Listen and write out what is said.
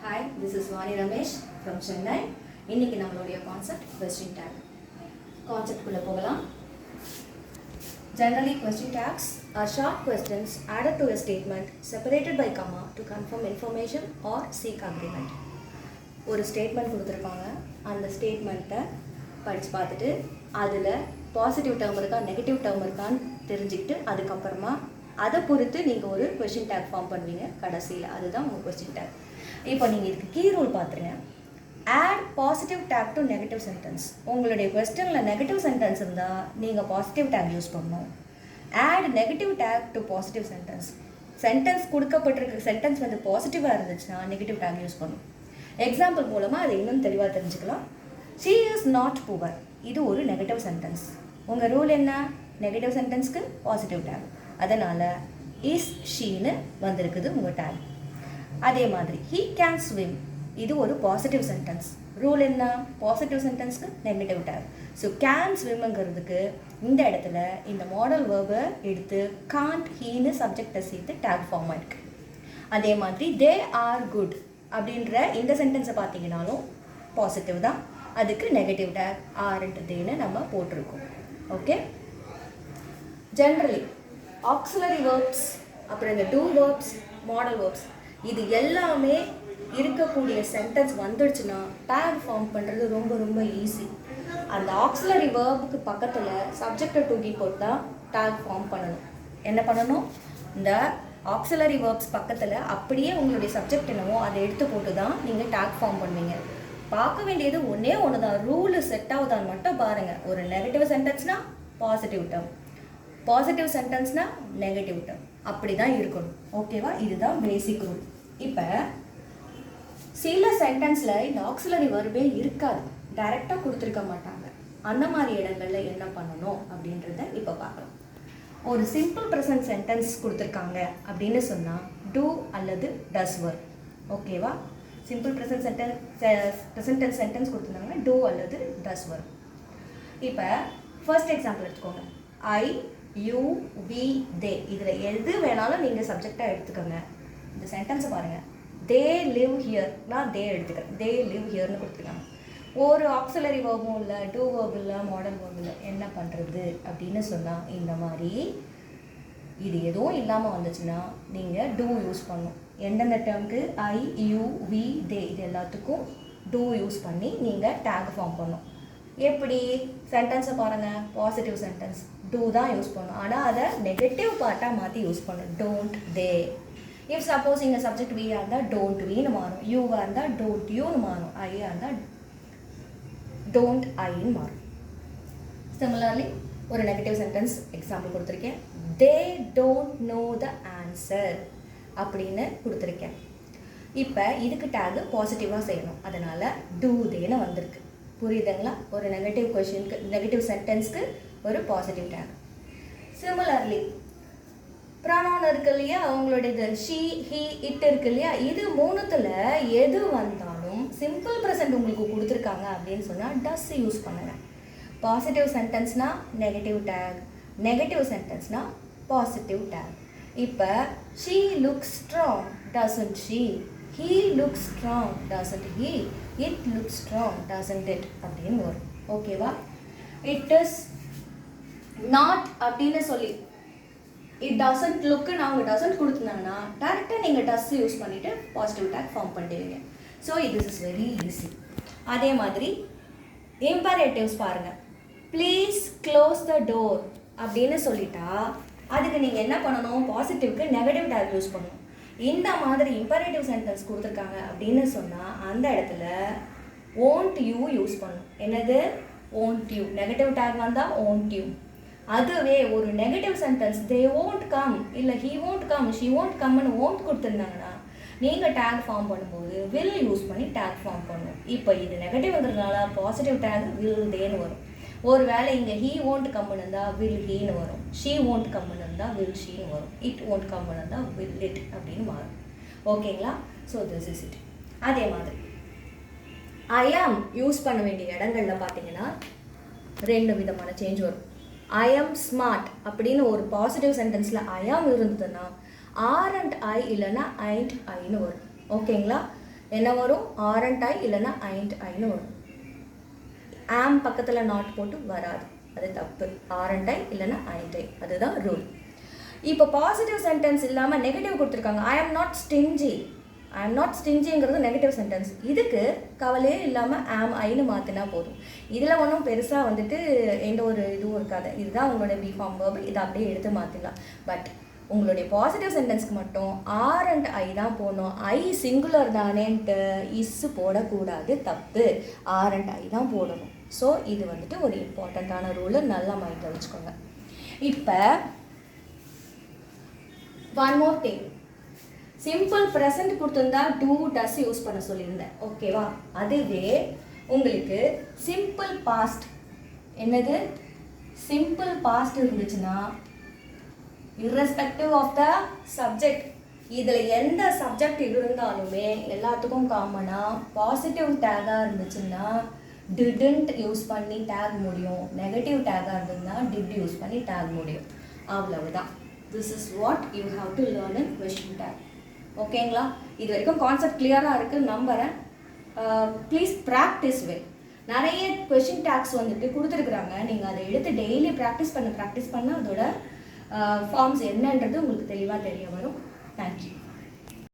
Hi, this is Vani Ramesh from Chennai. இன்னைக்கு நம்மளுடைய concept question tag. Concept குள்ள போகலாம். Generally, question tags are short questions added to a statement separated by comma to confirm information or seek agreement. ஒரு statement கொடுத்துருப்பாங்க. அந்த ஸ்டேட்மெண்ட்டை படித்து பார்த்துட்டு அதில் பாசிட்டிவ் டேர்ம் இருக்கா நெகட்டிவ் டேர்ம் இருக்கான்னு தெரிஞ்சுக்கிட்டு அதுக்கப்புறமா அதை பொறுத்து நீங்கள் ஒரு கொஸ்டின் டேக் ஃபார்ம் பண்ணுவீங்க கடைசியில். அதுதான் உங்கள் கொஸ்டின் டேக். இப்போ நீங்கள் இதுக்கு கீ ரூல் பார்த்துருங்க. Add positive tag to negative sentence. உங்களுடைய கொஸ்டினில் நெகட்டிவ் சென்டென்ஸ் இருந்தால் நீங்கள் பாசிட்டிவ் டேக் யூஸ் பண்ணணும். Add negative tag to positive sentence. Sentence கொடுக்கப்பட்டிருக்க சென்டென்ஸ் வந்து பாசிட்டிவாக இருந்துச்சுன்னா நெகட்டிவ் டேக் யூஸ் பண்ணணும். எக்ஸாம்பிள் மூலமாக அதை இன்னும் தெளிவாக தெரிஞ்சுக்கலாம். She is not poor. இது ஒரு நெகட்டிவ் சென்டென்ஸ். உங்கள் ரூல் என்ன? நெகட்டிவ் சென்டென்ஸ்க்கு பாசிட்டிவ் டேக். அதனால் இஸ் ஷீன்னு வந்திருக்குது உங்கள் டேக். அதே மாதிரி ஹீ கேன் ஸ்விம். இது ஒரு பாசிட்டிவ் சென்டென்ஸ். ரூல் என்ன? பாசிட்டிவ் சென்டென்ஸ்க்கு நெகட்டிவ் டேக். ஸோ கேன் ஸ்விம்ங்கிறதுக்கு இந்த இடத்துல இந்த மாடல் வேர்பை எடுத்து காண்ட் ஹீன்னு சப்ஜெக்டை சேர்த்து டேக் ஃபார்ம் ஆயிருக்கு. அதே மாதிரி தே ஆர் குட் அப்படின்ற இந்த சென்டென்ஸை பார்த்தீங்கன்னாலும் பாசிட்டிவ் தான். அதுக்கு நெகட்டிவ் டேக் ஆர்ன்றதுன்னு நம்ம போட்டிருக்கோம். ஓகே. ஜென்ரலி ஆக்சிலரி வேர்ப்ஸ், அப்புறம் இந்த டூ வேர்ப்ஸ், மாடல் வேர்ப்ஸ், இது எல்லாமே இருக்கக்கூடிய சென்டென்ஸ் வந்துடுச்சுன்னா டேக் ஃபார்ம் பண்ணுறது ரொம்ப ரொம்ப ஈஸி. அந்த ஆக்சிலரி வேர்புக்கு பக்கத்தில் சப்ஜெக்டை தூக்கி போட்டால் டேக் ஃபார்ம் பண்ணணும். என்ன பண்ணணும்? இந்த ஆக்சிலரி வேர்ப்ஸ் பக்கத்தில் அப்படியே உங்களுடைய சப்ஜெக்ட் என்னவோ அதை எடுத்து போட்டு தான் நீங்கள் டேக் ஃபார்ம் பண்ணுவீங்க. பார்க்க வேண்டியது ஒன்றே ஒன்று தான். ரூலு செட் ஆகுதான்னு மட்டும் பாருங்கள். ஒரு நெகட்டிவ் சென்டென்ஸ்னால் பாசிட்டிவ் டேர்ம், பாசிட்டிவ் சென்டென்ஸ்னால் நெகட்டிவ் டேர்ம், அப்படி தான் இருக்கணும். ஓகேவா? இதுதான் பேசிக் ரூல். இப்போ சில சென்டென்ஸில் இந்த ஆக்சிலரி வேர்பே இருக்காது, டைரெக்டாக கொடுத்துருக்க மாட்டாங்க. அந்த மாதிரி இடங்களில் என்ன பண்ணணும் அப்படின்றத இப்போ பார்க்கலாம். ஒரு சிம்பிள் ப்ரெசன்ட் சென்டென்ஸ் கொடுத்துருக்காங்க அப்படின்னு சொன்னால் டூ அல்லது டஸ் வேர்ப். ஓகேவா? சிம்பிள் ப்ரெசன்ட் ப்ரெசன்ட் சென்டென்ஸ் கொடுத்துருந்தாங்கன்னா டூ அல்லது டஸ் வேர்ப். இப்போ ஃபர்ஸ்ட் எக்ஸாம்பிள் எடுத்துக்கோங்க. I, you, we, they. இதில் எது வேணாலும் நீங்கள் சப்ஜெக்டாக எடுத்துக்கோங்க. இந்த சென்டென்ஸை பாருங்கள். தே லிவ் ஹியர், நான் தே எடுத்துக்கிறேன். தே லிவ் ஹியர்னு கொடுத்துருக்காங்க. ஒரு ஆக்சிலரி வேர்பும் இல்லை, டூ வேர்ப் இல்லை, மாடல் வேர்ப் இல்லை. என்ன பண்ணுறது அப்படின்னு சொன்னால் இந்த மாதிரி இது எதுவும் இல்லாமல் வந்துச்சுன்னா நீங்கள் டூ யூஸ் பண்ணணும். எந்தெந்த டேர்முக்கு? ஐ, யூ, வி, தே, இது எல்லாத்துக்கும் டூ யூஸ் பண்ணி நீங்கள் டேக் ஃபார்ம் பண்ணணும். எப்படி? சென்டென்ஸை பாருங்கள். பாசிட்டிவ் சென்டென்ஸ் டூ தான் யூஸ் பண்ணணும். ஆனால் அதை நெகட்டிவ் பார்ட்டாக மாற்றி யூஸ் பண்ணணும். Don't, they. இஃப் சப்போஸ் இங்கே சப்ஜெக்ட் வியாக இருந்தால் டோன்ட் வின்னு மாறும், யூவாக இருந்தால் டோன்ட் யூன்னு மாறும், ஐயாக இருந்தால் டோன்ட் ஐன்னு மாறும். சிமிலர்லி ஒரு நெகட்டிவ் சென்டென்ஸ் எக்ஸாம்பிள் கொடுத்துருக்கேன். They don't know the answer அப்படின்னு கொடுத்துருக்கேன். இப்போ இதுக்கு டேகு பாசிட்டிவாக செய்யணும். அதனால் டூ தேன்னு வந்திருக்கு. புரியுதுங்களா? ஒரு நெகட்டிவ் கொஷினுக்கு, நெகட்டிவ் சென்டென்ஸ்க்கு ஒரு பாசிட்டிவ் டேக். சிமிலர்லி ப்ரானவுன் இருக்கு இல்லையா, அவங்களுடைய ஷீ, ஹீ, இட் இருக்கு இல்லையா, இது மூணுத்தில் எது வந்தாலும் சிம்பிள் ப்ரெசன்ட் உங்களுக்கு கொடுத்துருக்காங்க அப்படின்னு சொன்னால் டஸ் யூஸ் பண்ணுங்கள். பாசிட்டிவ் சென்டென்ஸ்னால் நெகட்டிவ் டேக், நெகட்டிவ் சென்டென்ஸ்னால் பாசிட்டிவ் டேக். இப்போ she looks strong, doesn't she. He looks strong, doesn't he. It looks strong, doesn't it அப்படின்னு வரும். ஓகேவா? இட் இஸ் நாட் அப்படின்னு சொல்லி இட் டசன்ட் லுக்குன்னு அவங்க டசன்ட் கொடுத்துருந்தாங்கன்னா டேரெக்டாக நீங்கள் டஸ் யூஸ் பண்ணிவிட்டு பாசிட்டிவ் டேக் ஃபார்ம் பண்ணிடுவீங்க. So this is very easy. அதே மாதிரி இம்பரேட்டிவ்ஸ் பாருங்கள். ப்ளீஸ் க்ளோஸ் த டோர் அப்படின்னு சொல்லிட்டா அதுக்கு நீங்கள் என்ன பண்ணணும்? பாசிட்டிவ்க்கு நெகட்டிவ் டேக் யூஸ் பண்ணணும். இந்த மாதிரி இம்பரேட்டிவ் சென்டென்ஸ் கொடுத்துருக்காங்க அப்படின்னு சொன்னால் அந்த இடத்துல ஓன்ட் யூ யூஸ் பண்ணணும். என்னது? Won't you. நெகட்டிவ் டேக் வந்தால் ஓன்ட் யூ. அதுவே ஒரு negative sentence they won't come, இல்லை he won't come, she won't கம்னு ஓன்ட் கொடுத்துருந்தாங்கன்னா நீங்கள் டேக் ஃபார்ம் பண்ணும்போது வில் யூஸ் பண்ணி டேக் ஃபார்ம் பண்ணணும். இப்போ இது நெகட்டிவ்ங்கிறதுனால பாசிட்டிவ் டேக் வில் தேன்னு வரும். ஒரு வேளை இங்கே ஹீ ஓன்ட் கம்னு இருந்தால் வில் ஹீன்னு வரும், ஷீ ஓன்ட் கம்னு இருந்தால் வில் ஷீன்னு வரும், இட் ஓன்ட் கம்னு இருந்தால் வில் இட் அப்படின்னு மாறும். ஓகேங்களா? So this is it. அதே மாதிரி ஐ ஆம் யூஸ் பண்ண வேண்டிய இடங்களில் பார்த்தீங்கன்னா ரெண்டு விதமான சேஞ்ச் வரும். ஐ ஆம் ஸ்மார்ட் அப்படின்னு ஒரு பாசிட்டிவ் சென்டென்ஸில் ஐ ஆம் இருந்ததுன்னா ஆர் அண்ட் ஐ இல்லைன்னா ஐண்ட் ஐன்னு வரும். ஓகேங்களா? என்ன வரும்? ஆரண்ட் ஐ இல்லைன்னா ஐண்ட் ஐன்னு வரும். ஆம் பக்கத்தில் நாட் போட்டு வராது, அது தப்பு. ஆரண்ட் ஐ இல்லைன்னா ஐண்ட் ஐ, அதுதான் ரூல். இப்போ பாசிட்டிவ் சென்டென்ஸ் இல்லாமல் நெகட்டிவ் கொடுத்துருக்காங்க. ஐ am not stingy. I am not ஸ்டிஞ்சிங்கிறது negative sentence. இதுக்கு கவலையே இல்லாமல் ஆம் ஐன்னு மாற்றினா போதும். இதில் ஒன்றும் பெருசாக வந்துட்டு எந்த ஒரு இதுவும் இருக்காது. இதுதான் உங்களோட பி ஃபார்ம் வேர்ப், இதை அப்படியே எடுத்து மாற்றிடலாம். பட் உங்களுடைய பாசிட்டிவ் சென்டென்ஸ்க்கு மட்டும் ஆர் அண்ட் ஐ தான் போடணும். ஐ சிங்குலர் தானேன்ட்டு இஸ்ஸு போடக்கூடாது, தப்பு. ஆர் அண்ட் ஐ தான் போடணும். ஸோ இது வந்துட்டு ஒரு இம்பார்ட்டண்ட்டான ரூலு, நல்லா மைண்டில் வச்சுக்கோங்க. இப்போ one more thing, simple present கொடுத்துருந்தா டூ டஸ் யூஸ் பண்ண சொல்லியிருந்தேன், ஓகேவா? அதுவே உங்களுக்கு சிம்பிள் பாஸ்ட், என்னது சிம்பிள் பாஸ்ட் இருந்துச்சுன்னா irrespective of the subject, இதில் எந்த சப்ஜெக்ட் இருந்தாலுமே எல்லாத்துக்கும் காமனாக பாசிட்டிவ் டேகாக இருந்துச்சுன்னா didn't யூஸ் பண்ணி டேக் முடியும். நெகட்டிவ் டேகாக இருந்ததுன்னா did யூஸ் பண்ணி டேக் முடியும். அவ்வளவுதான். This is what you have to learn in question tag. ஓகேங்களா? இது வரைக்கும் கான்செப்ட் கிளியராக இருக்குன்னு நம்புகிறேன். Please practice well. நிறைய கொஷின் டேக்ஸ் வந்துட்டு கொடுத்துருக்குறாங்க. நீங்கள் அதை எடுத்து டெய்லி ப்ராக்டிஸ் பண்ண அதோட ஃபார்ம்ஸ் என்னன்றது உங்களுக்கு தெளிவாக தெரிய வரும். தேங்க்யூ.